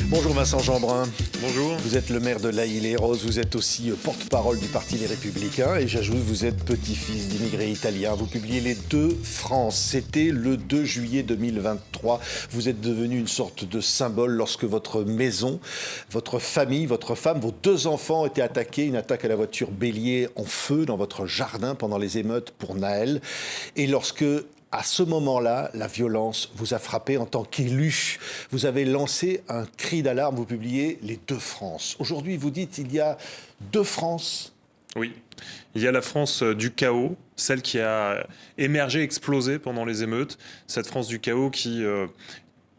Bonjour Vincent Jeanbrun. Bonjour. Vous êtes le maire de La Île-et-Rose, vous êtes aussi porte-parole du Parti Les Républicains et j'ajoute, vous êtes petit-fils d'immigrés italiens. Vous publiez Les Deux France. C'était le 2 juillet 2023. Vous êtes devenu une sorte de symbole lorsque votre maison, votre famille, votre femme, vos deux enfants étaient attaqués. Une attaque à la voiture bélier en feu dans votre jardin pendant les émeutes pour Naël. Et lorsque... à ce moment-là, la violence vous a frappé en tant qu'élu. Vous avez lancé un cri d'alarme, vous publiez Les Deux France. Aujourd'hui, vous dites il y a deux France. Oui, il y a la France du chaos, celle qui a émergé, explosé pendant les émeutes. Cette France du chaos qui,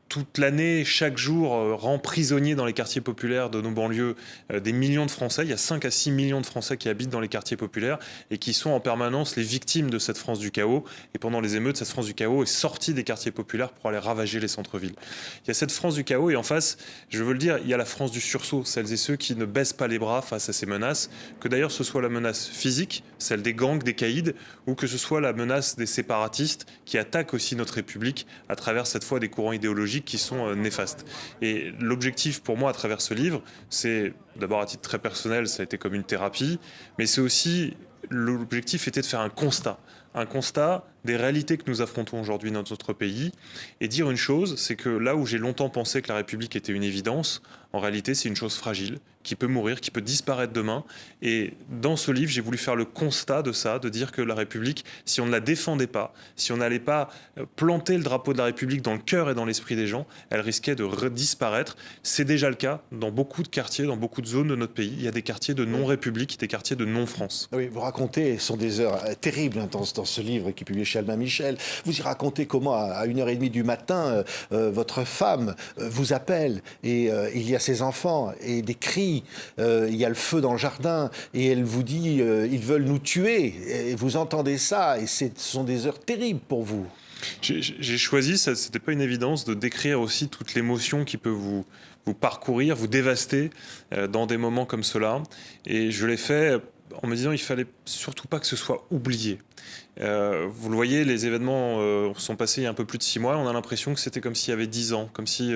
toute l'année, chaque jour, rend prisonnier dans les quartiers populaires de nos banlieues des millions de Français. Il y a 5 à 6 millions de Français qui habitent dans les quartiers populaires et qui sont en permanence les victimes de cette France du chaos. Et pendant les émeutes, cette France du chaos est sortie des quartiers populaires pour aller ravager les centres-villes. Il y a cette France du chaos et en face, je veux le dire, il y a la France du sursaut, celles et ceux qui ne baissent pas les bras face à ces menaces, que d'ailleurs ce soit la menace physique, celle des gangs, des caïds, ou que ce soit la menace des séparatistes qui attaquent aussi notre République à travers cette fois des courants idéologiques qui sont néfastes. Et l'objectif pour moi à travers ce livre, c'est d'abord à titre très personnel, ça a été comme une thérapie, mais c'est aussi, l'objectif était de faire un constat des réalités que nous affrontons aujourd'hui dans notre pays et dire une chose, c'est que là où j'ai longtemps pensé que la République était une évidence, en réalité c'est une chose fragile, qui peut mourir, qui peut disparaître demain. Et dans ce livre, j'ai voulu faire le constat de ça, de dire que la République, si on ne la défendait pas, si on n'allait pas planter le drapeau de la République dans le cœur et dans l'esprit des gens, elle risquait de disparaître. C'est déjà le cas dans beaucoup de quartiers, dans beaucoup de zones de notre pays. Il y a des quartiers de non-République, des quartiers de non-France. Oui, vous racontez, ce sont des heures terribles dans ce livre qui est publié chez Albin Michel. Vous y racontez comment, à 1h30 du matin, votre femme vous appelle et il y a ses enfants et des cris. Il y a le feu dans le jardin et elle vous dit ils veulent nous tuer. Et vous entendez ça et ce sont des heures terribles pour vous. J'ai choisi, ce n'était pas une évidence, de décrire aussi toute l'émotion qui peut vous parcourir, vous dévaster dans des moments comme cela. Et je l'ai fait en me disant il fallait surtout pas que ce soit oublié. Vous le voyez, les événements sont passés il y a un peu plus de 6 mois. On a l'impression que c'était comme s'il y avait 10 ans, comme si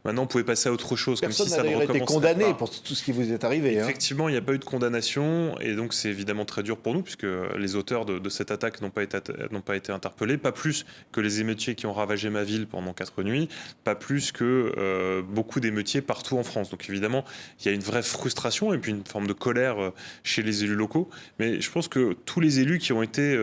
maintenant on pouvait passer à autre chose. Personne comme si ça n'a été condamné pour tout ce qui vous est arrivé. Effectivement, il n'y a pas eu de condamnation et donc c'est évidemment très dur pour nous puisque les auteurs de cette attaque n'ont pas été interpellés, pas plus que les émeutiers qui ont ravagé ma ville pendant 4 nuits, pas plus que beaucoup d'émeutiers partout en France. Donc évidemment, il y a une vraie frustration et puis une forme de colère chez les élus locaux. Mais je pense que tous les élus qui ont été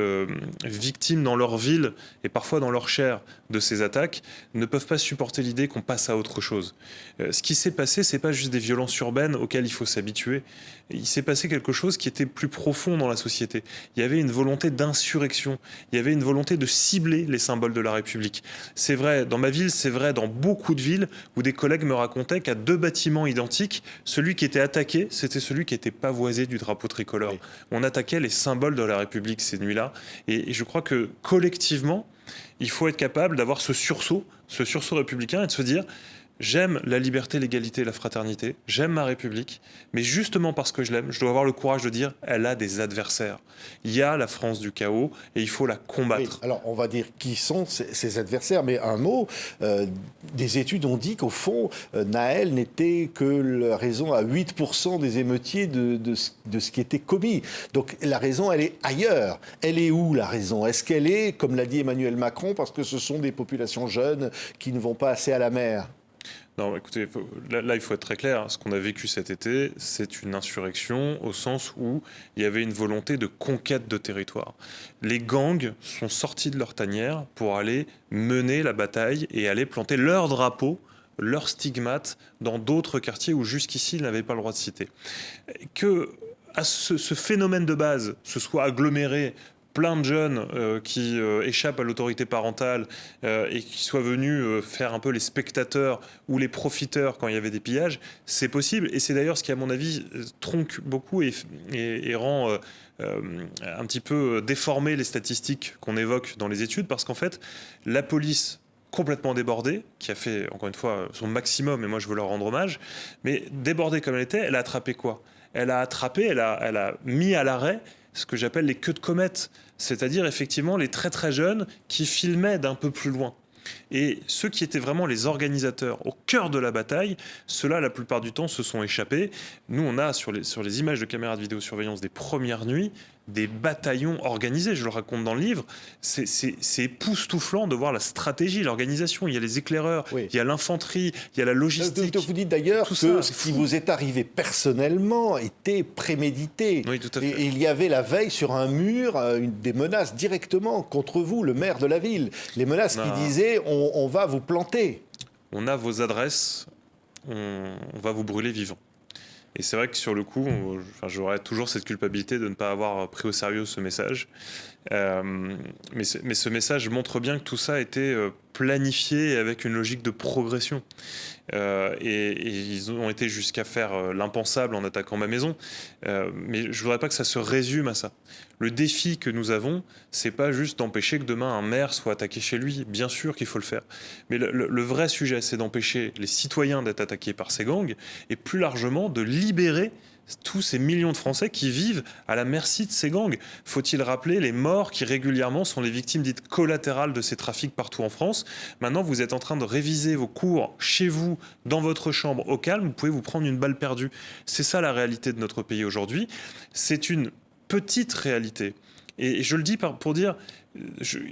victimes dans leur ville et parfois dans leur chair de ces attaques ne peuvent pas supporter l'idée qu'on passe à autre chose. Ce qui s'est passé, c'est pas juste des violences urbaines auxquelles il faut s'habituer. Il s'est passé quelque chose qui était plus profond dans la société. Il y avait une volonté d'insurrection. Il y avait une volonté de cibler les symboles de la République. C'est vrai dans ma ville, c'est vrai dans beaucoup de villes où des collègues me racontaient qu'à 2 bâtiments identiques, celui qui était attaqué, c'était celui qui était pavoisé du drapeau tricolore. Oui. On attaquait les symboles de la République ces nuits-là. Et je crois que collectivement, il faut être capable d'avoir ce sursaut républicain et de se dire j'aime la liberté, l'égalité et la fraternité, j'aime ma République, mais justement parce que je l'aime, je dois avoir le courage de dire elle a des adversaires. Il y a la France du chaos et il faut la combattre. Oui, alors on va dire qui sont ces adversaires, mais un mot, des études ont dit qu'au fond, Naël n'était que la raison à 8% des émeutiers de ce qui était commis. Donc la raison, elle est ailleurs. Elle est où la raison? Est-ce qu'elle est, comme l'a dit Emmanuel Macron, parce que ce sont des populations jeunes qui ne vont pas assez à la mer? Non, écoutez, là, il faut être très clair. Ce qu'on a vécu cet été, c'est une insurrection au sens où il y avait une volonté de conquête de territoire. Les gangs sont sortis de leur tanière pour aller mener la bataille et aller planter leur drapeau, leur stigmate dans d'autres quartiers où jusqu'ici ils n'avaient pas le droit de citer. Que à ce phénomène de base se soit aggloméré plein de jeunes qui échappent à l'autorité parentale et qui soient venus faire un peu les spectateurs ou les profiteurs quand il y avait des pillages, c'est possible. Et c'est d'ailleurs ce qui, à mon avis, tronque beaucoup et rend un petit peu déformé les statistiques qu'on évoque dans les études, parce qu'en fait, la police complètement débordée, qui a fait, encore une fois, son maximum, et moi je veux leur rendre hommage, mais débordée comme elle était, elle a attrapé quoi ? Elle a attrapé, elle a mis à l'arrêt ce que j'appelle les queues de comète, c'est-à-dire effectivement les très très jeunes qui filmaient d'un peu plus loin. Et ceux qui étaient vraiment les organisateurs au cœur de la bataille, ceux-là, la plupart du temps, se sont échappés. Nous, on a sur les images de caméras de vidéosurveillance des premières nuits, des bataillons organisés, je le raconte dans le livre. C'est époustouflant de voir la stratégie, l'organisation. Il y a les éclaireurs, il y a l'infanterie, il y a la logistique. Vous dites d'ailleurs que ce qui vous est arrivé personnellement était prémédité. Oui, tout à fait. Et il y avait la veille sur un mur des menaces directement contre vous, le maire de la ville. Les menaces qui disaient on va vous planter. On a vos adresses, on va vous brûler vivant. Et c'est vrai que sur le coup, j'aurais toujours cette culpabilité de ne pas avoir pris au sérieux ce message. Mais ce message montre bien que tout ça a été planifié avec une logique de progression. Et ils ont été jusqu'à faire l'impensable en attaquant ma maison. Mais je ne voudrais pas que ça se résume à ça. Le défi que nous avons, c'est pas juste d'empêcher que demain un maire soit attaqué chez lui. Bien sûr qu'il faut le faire. Mais le vrai sujet, c'est d'empêcher les citoyens d'être attaqués par ces gangs et plus largement de libérer tous ces millions de Français qui vivent à la merci de ces gangs. Faut-il rappeler les morts qui régulièrement sont les victimes dites collatérales de ces trafics partout en France. Maintenant, vous êtes en train de réviser vos cours chez vous, dans votre chambre, au calme. Vous pouvez vous prendre une balle perdue. C'est ça la réalité de notre pays aujourd'hui. C'est une petite réalité. Et je le dis pour dire,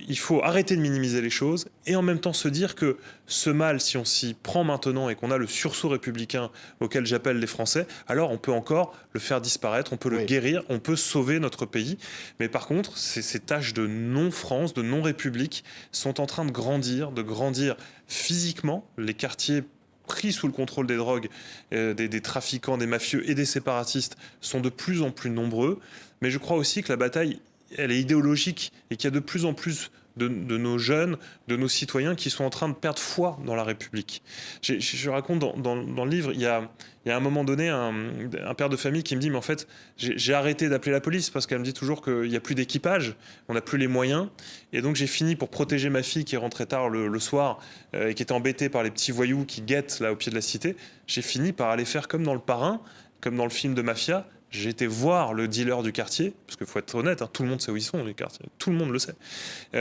il faut arrêter de minimiser les choses et en même temps se dire que ce mal, si on s'y prend maintenant et qu'on a le sursaut républicain auquel j'appelle les Français, alors on peut encore le faire disparaître, on peut le guérir, on peut sauver notre pays. Mais par contre, ces tâches de non-France, de non-République sont en train de grandir physiquement. Les quartiers pris sous le contrôle des drogues, des trafiquants, des mafieux et des séparatistes sont de plus en plus nombreux. Mais je crois aussi que la bataille, elle est idéologique et qu'il y a de plus en plus de nos jeunes, de nos citoyens qui sont en train de perdre foi dans la République. Je raconte dans le livre, il y a un moment donné un père de famille qui me dit mais en fait j'ai arrêté d'appeler la police parce qu'elle me dit toujours qu'il n'y a plus d'équipage, on n'a plus les moyens et donc j'ai fini pour protéger ma fille qui rentrait tard le soir et qui était embêtée par les petits voyous qui guettent là au pied de la cité, j'ai fini par aller faire comme dans Le Parrain, comme dans le film de Mafia. J'ai été voir le dealer du quartier, parce qu'il faut être honnête, tout le monde sait où ils sont, les quartiers, tout le monde le sait.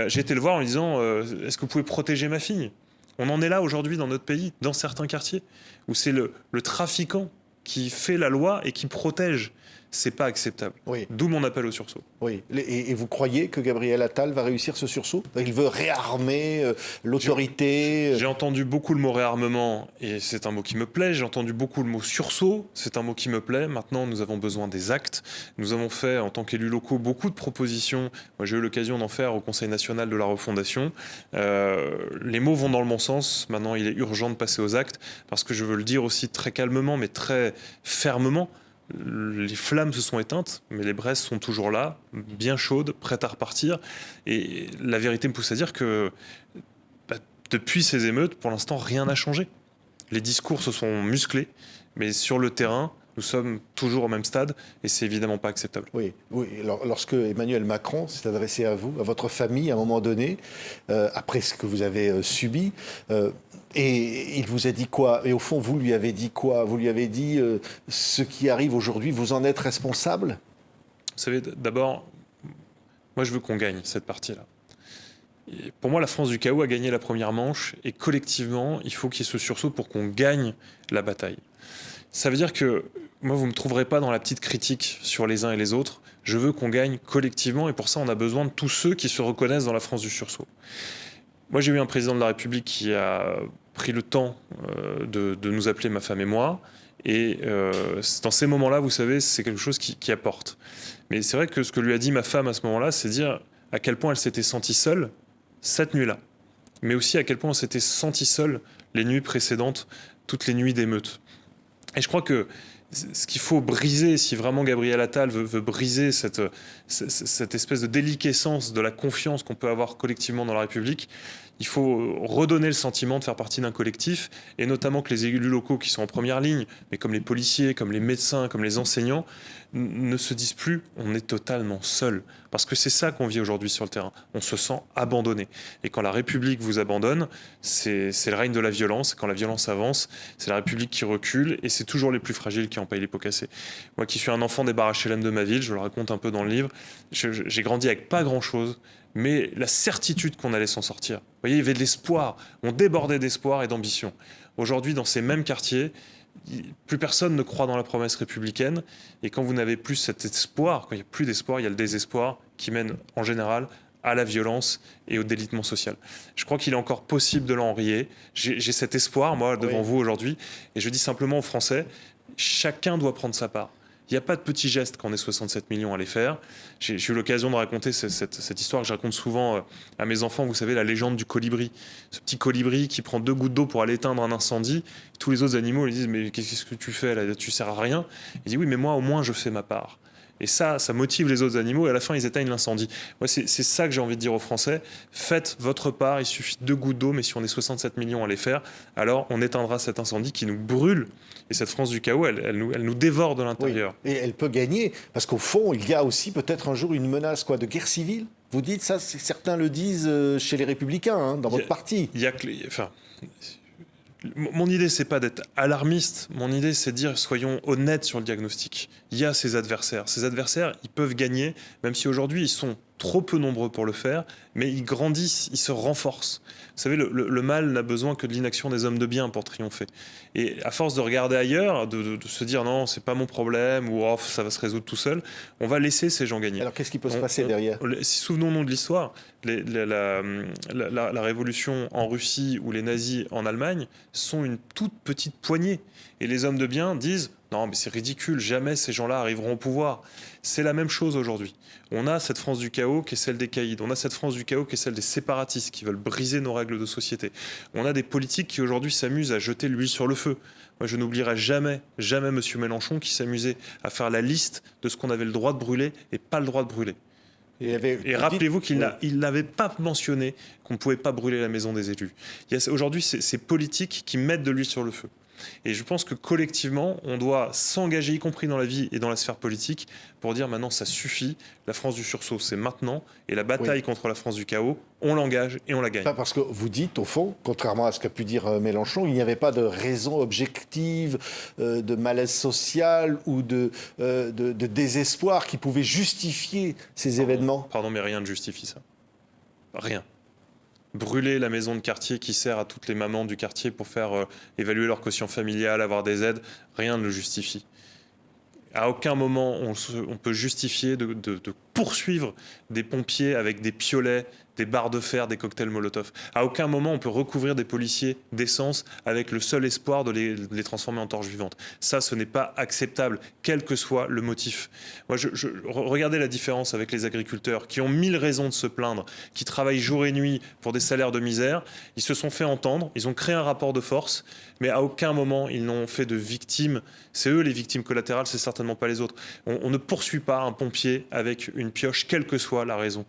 J'ai été le voir en lui disant est-ce que vous pouvez protéger ma fille ? On en est là aujourd'hui dans notre pays, dans certains quartiers, où c'est le trafiquant qui fait la loi et qui protège. C'est pas acceptable. Oui. D'où mon appel au sursaut. Oui. Et vous croyez que Gabriel Attal va réussir ce sursaut ? Il veut réarmer l'autorité. J'ai entendu beaucoup le mot réarmement et c'est un mot qui me plaît. J'ai entendu beaucoup le mot sursaut. C'est un mot qui me plaît. Maintenant, nous avons besoin des actes. Nous avons fait, en tant qu'élus locaux, beaucoup de propositions. Moi, j'ai eu l'occasion d'en faire au Conseil national de la refondation. Les mots vont dans le bon sens. Maintenant, il est urgent de passer aux actes parce que je veux le dire aussi très calmement, mais très fermement. Les flammes se sont éteintes, mais les braises sont toujours là, bien chaudes, prêtes à repartir. Et la vérité me pousse à dire que depuis ces émeutes, pour l'instant, rien n'a changé. Les discours se sont musclés, mais sur le terrain, nous sommes toujours au même stade et c'est évidemment pas acceptable. Oui. Lorsque Emmanuel Macron s'est adressé à vous, à votre famille, à un moment donné, après ce que vous avez subi, et il vous a dit quoi ? Et au fond, vous lui avez dit quoi ? Vous lui avez dit ce qui arrive aujourd'hui, vous en êtes responsable ? Vous savez, d'abord, moi je veux qu'on gagne cette partie-là. Et pour moi, la France du chaos a gagné la première manche et collectivement, il faut qu'il y ait ce sursaut pour qu'on gagne la bataille. Ça veut dire que moi, vous ne me trouverez pas dans la petite critique sur les uns et les autres. Je veux qu'on gagne collectivement et pour ça, on a besoin de tous ceux qui se reconnaissent dans la France du sursaut. Moi, j'ai eu un président de la République qui a pris le temps de nous appeler, ma femme et moi. Et dans ces moments-là, vous savez, c'est quelque chose qui apporte. Mais c'est vrai que ce que lui a dit ma femme à ce moment-là, c'est dire à quel point elle s'était sentie seule cette nuit-là. Mais aussi à quel point on s'était sentie seule les nuits précédentes, toutes les nuits d'émeutes. Et je crois que ce qu'il faut briser, si vraiment Gabriel Attal veut briser cette espèce de déliquescence de la confiance qu'on peut avoir collectivement dans la République, il faut redonner le sentiment de faire partie d'un collectif, et notamment que les élus locaux qui sont en première ligne, mais comme les policiers, comme les médecins, comme les enseignants, ne se disent plus on est totalement seul. Parce que c'est ça qu'on vit aujourd'hui sur le terrain. On se sent abandonné. Et quand la République vous abandonne, c'est le règne de la violence. Quand la violence avance, c'est la République qui recule, et c'est toujours les plus fragiles qui en payent les pots cassés. Moi qui suis un enfant des barres HLM de ma ville, je le raconte un peu dans le livre, j'ai grandi avec pas grand-chose. mais la certitude qu'on allait s'en sortir. Vous voyez, il y avait de l'espoir, on débordait d'espoir et d'ambition. Aujourd'hui, dans ces mêmes quartiers, plus personne ne croit dans la promesse républicaine, et quand vous n'avez plus cet espoir, quand il n'y a plus d'espoir, il y a le désespoir qui mène en général à la violence et au délitement social. Je crois qu'il est encore possible de l'enrayer. J'ai cet espoir, moi, devant vous aujourd'hui, et je dis simplement aux Français, chacun doit prendre sa part. Il n'y a pas de petits gestes quand on est 67 millions à les faire. J'ai eu l'occasion de raconter cette histoire que je raconte souvent à mes enfants. Vous savez, la légende du colibri. Ce petit colibri qui prend 2 gouttes d'eau pour aller éteindre un incendie. Tous les autres animaux lui disent « Mais qu'est-ce que tu fais là? Tu sers à rien ». Il dit « Oui, mais moi, au moins, je fais ma part ». Et ça motive les autres animaux et à la fin, ils éteignent l'incendie. Moi, c'est ça que j'ai envie de dire aux Français. Faites votre part, il suffit de 2 gouttes d'eau, mais si on est 67 millions à les faire, alors on éteindra cet incendie qui nous brûle. Et cette France du chaos, elle nous dévore de l'intérieur. Oui. Et elle peut gagner, parce qu'au fond, il y a aussi peut-être un jour une menace de guerre civile. Vous dites ça, certains le disent chez les Républicains, dans votre parti. Mon idée, c'est pas d'être alarmiste. Mon idée, c'est de dire, soyons honnêtes sur le diagnostic. Il y a ces adversaires. Ces adversaires, ils peuvent gagner, même si aujourd'hui, ils sont trop peu nombreux pour le faire, mais ils grandissent, ils se renforcent. Vous savez, le mal n'a besoin que de l'inaction des hommes de bien pour triompher. Et à force de regarder ailleurs, de se dire non, c'est pas mon problème, ou oh, ça va se résoudre tout seul, on va laisser ces gens gagner. Alors qu'est-ce qui peut se passer derrière? Souvenons-nous de l'histoire. La révolution en Russie ou les nazis en Allemagne sont une toute petite poignée. Et les hommes de bien disent non, mais c'est ridicule, jamais ces gens-là arriveront au pouvoir. C'est la même chose aujourd'hui. On a cette France du chaos qui est celle des caïds. On a cette France du chaos qui est celle des séparatistes qui veulent briser nos règles de société. On a des politiques qui aujourd'hui s'amusent à jeter l'huile sur le feu. Moi, je n'oublierai jamais M. Mélenchon qui s'amusait à faire la liste de ce qu'on avait le droit de brûler et pas le droit de brûler. Et rappelez-vous qu'il n'avait pas mentionné qu'on ne pouvait pas brûler la maison des élus. Il y a aujourd'hui ces politiques qui mettent de l'huile sur le feu. Et je pense que collectivement, on doit s'engager, y compris dans la vie et dans la sphère politique, pour dire maintenant ça suffit, la France du sursaut c'est maintenant, et la bataille contre la France du chaos, on l'engage et on la gagne. Parce que vous dites, au fond, contrairement à ce qu'a pu dire Mélenchon, il n'y avait pas de raison objective de malaise social ou de désespoir qui pouvait justifier ces événements. Pardon, mais rien ne justifie ça. Rien. Brûler la maison de quartier qui sert à toutes les mamans du quartier pour faire évaluer leur quotient familial, avoir des aides, rien ne le justifie. À aucun moment on peut justifier de poursuivre des pompiers avec des piolets, des barres de fer, des cocktails Molotov. À aucun moment on peut recouvrir des policiers d'essence avec le seul espoir de les transformer en torches vivantes. Ça, ce n'est pas acceptable, quel que soit le motif. Moi, regardez la différence avec les agriculteurs qui ont 1000 raisons de se plaindre, qui travaillent jour et nuit pour des salaires de misère. Ils se sont fait entendre, ils ont créé un rapport de force, mais à aucun moment ils n'ont fait de victimes. C'est eux les victimes collatérales, c'est certainement pas les autres. On ne poursuit pas un pompier avec une pioche, quelle que soit la raison.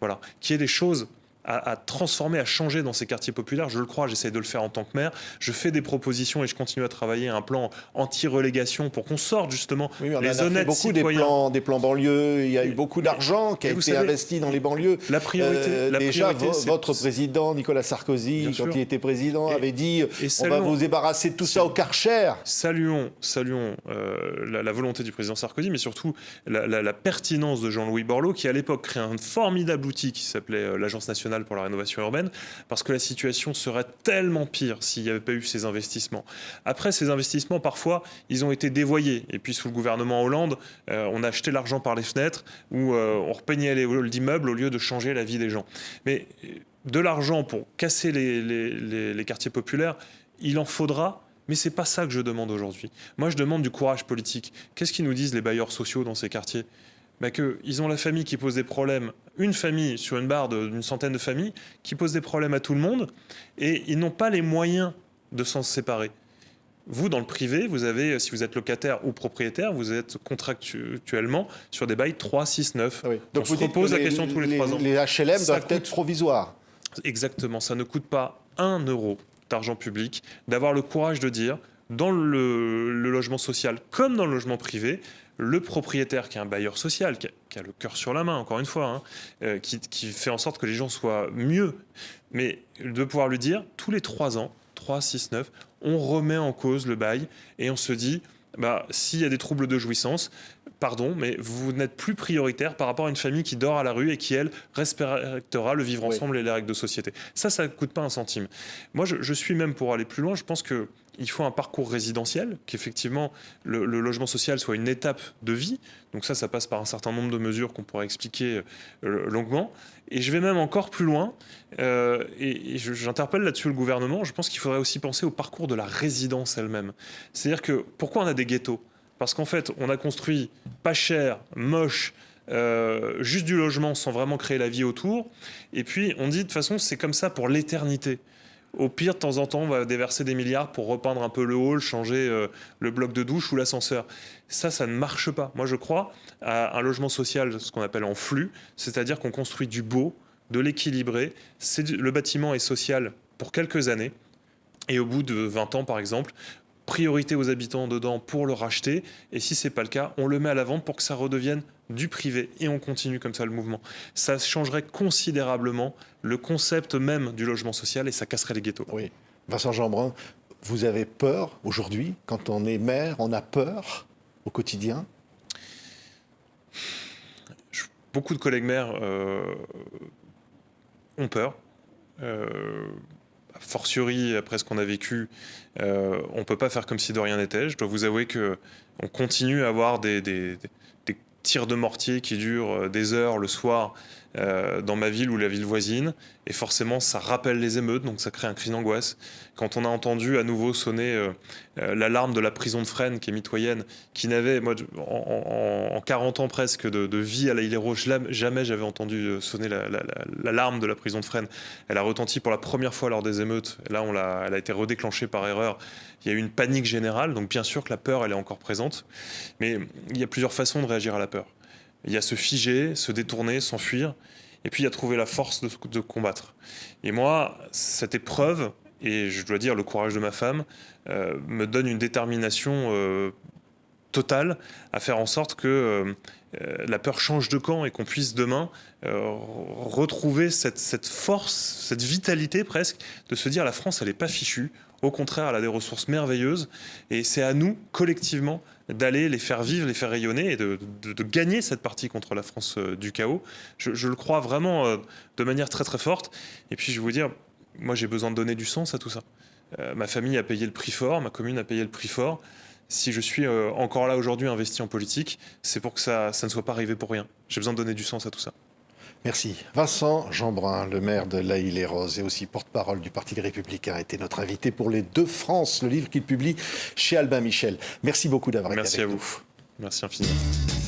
Voilà, qu'il y ait des choses à transformer, à changer dans ces quartiers populaires. Je le crois, j'essaie de le faire en tant que maire. Je fais des propositions et je continue à travailler à un plan anti-relégation pour qu'on sorte justement les honnêtes citoyens. On a fait beaucoup des plans banlieues. Il y a eu beaucoup d'argent qui a été investi dans les banlieues. La priorité, votre président, Nicolas Sarkozy, quand il était président, avait dit on va vous débarrasser de tout ça au Karcher. Saluons la volonté du président Sarkozy, mais surtout la pertinence de Jean-Louis Borloo, qui à l'époque crée un formidable outil qui s'appelait l'Agence nationale pour la rénovation urbaine, parce que la situation serait tellement pire s'il n'y avait pas eu ces investissements. Après, ces investissements, parfois, ils ont été dévoyés. Et puis, sous le gouvernement Hollande, on a acheté l'argent par les fenêtres, ou on repeignait les halls d'immeubles au lieu de changer la vie des gens. Mais de l'argent pour casser les quartiers populaires, il en faudra. Mais c'est pas ça que je demande aujourd'hui. Moi, je demande du courage politique. Qu'est-ce qu'ils nous disent les bailleurs sociaux dans ces quartiers ? Qu'ils ont la famille qui pose des problèmes, une famille sur une barre d'une centaine de familles, qui pose des problèmes à tout le monde, et ils n'ont pas les moyens de s'en séparer. Vous, dans le privé, vous avez, si vous êtes locataire ou propriétaire, vous êtes contractuellement sur des bails 3, 6, 9. Oui. Donc on se repose la question tous les 3 ans. Les HLM doivent être provisoires. Exactement, ça ne coûte pas 1 euro d'argent public d'avoir le courage de dire, dans le logement social comme dans le logement privé, le propriétaire qui est un bailleur social, qui a le cœur sur la main, encore une fois, qui fait en sorte que les gens soient mieux, mais de pouvoir lui dire, tous les 3 ans, 3, 6, 9, on remet en cause le bail et on se dit, s'il y a des troubles de jouissance, pardon, mais vous n'êtes plus prioritaire par rapport à une famille qui dort à la rue et qui, elle, respectera le vivre ensemble et les règles de société. Ça ne coûte pas un centime. Moi, je suis même pour aller plus loin. Je pense qu'il faut un parcours résidentiel, qu'effectivement, le logement social soit une étape de vie. Donc ça passe par un certain nombre de mesures qu'on pourrait expliquer longuement. Et je vais même encore plus loin. Et j'interpelle là-dessus le gouvernement. Je pense qu'il faudrait aussi penser au parcours de la résidence elle-même. C'est-à-dire que pourquoi on a des ghettos ? Parce qu'en fait, on a construit pas cher, moche, juste du logement sans vraiment créer la vie autour. Et puis, on dit de toute façon, c'est comme ça pour l'éternité. Au pire, de temps en temps, on va déverser des milliards pour repeindre un peu le hall, changer le bloc de douche ou l'ascenseur. Ça ne marche pas. Moi, je crois à un logement social, ce qu'on appelle en flux, c'est-à-dire qu'on construit du beau, de l'équilibré. Le bâtiment est social pour quelques années. Et au bout de 20 ans, par exemple, priorité aux habitants dedans pour le racheter. Et si ce n'est pas le cas, on le met à la vente pour que ça redevienne du privé. Et on continue comme ça le mouvement. Ça changerait considérablement le concept même du logement social et ça casserait les ghettos. Oui. Vincent Jeanbrun, vous avez peur aujourd'hui? Quand on est maire, on a peur au quotidien? Beaucoup de collègues maires ont peur. Fortiori, après ce qu'on a vécu, on ne peut pas faire comme si de rien n'était. Je dois vous avouer qu'on continue à avoir des tirs de mortier qui durent des heures le soir dans ma ville ou la ville voisine. Et forcément, ça rappelle les émeutes, donc ça crée un cri d'angoisse. Quand on a entendu à nouveau sonner l'alarme de la prison de Fresnes, qui est mitoyenne, qui n'avait, moi, en 40 ans presque de vie à la Île-et-Rose, jamais j'avais entendu sonner l'alarme de la prison de Fresnes. Elle a retenti pour la première fois lors des émeutes. Là, elle a été redéclenchée par erreur. Il y a eu une panique générale, donc bien sûr que la peur, elle est encore présente. Mais il y a plusieurs façons de réagir à la peur. Il y a se figer, se détourner, s'enfuir. Et puis, il y a trouver la force de combattre. Et moi, cette épreuve, et je dois dire le courage de ma femme, me donne une détermination totale à faire en sorte que la peur change de camp et qu'on puisse demain retrouver cette force, cette vitalité presque, de se dire la France, elle n'est pas fichue. Au contraire, elle a des ressources merveilleuses. Et c'est à nous, collectivement, d'aller les faire vivre, les faire rayonner et de gagner cette partie contre la France du chaos. Je le crois vraiment de manière très très forte. Et puis je vais vous dire, moi j'ai besoin de donner du sens à tout ça. Ma famille a payé le prix fort, ma commune a payé le prix fort. Si je suis encore là aujourd'hui investi en politique, c'est pour que ça ne soit pas arrivé pour rien. J'ai besoin de donner du sens à tout ça. Merci. Vincent Jeanbrun, le maire de La Île-et-Rose et aussi porte-parole du Parti Les Républicains, a été notre invité pour Les Deux France, le livre qu'il publie chez Albin Michel. Merci beaucoup d'avoir été avec nous. Merci à vous. Merci infiniment.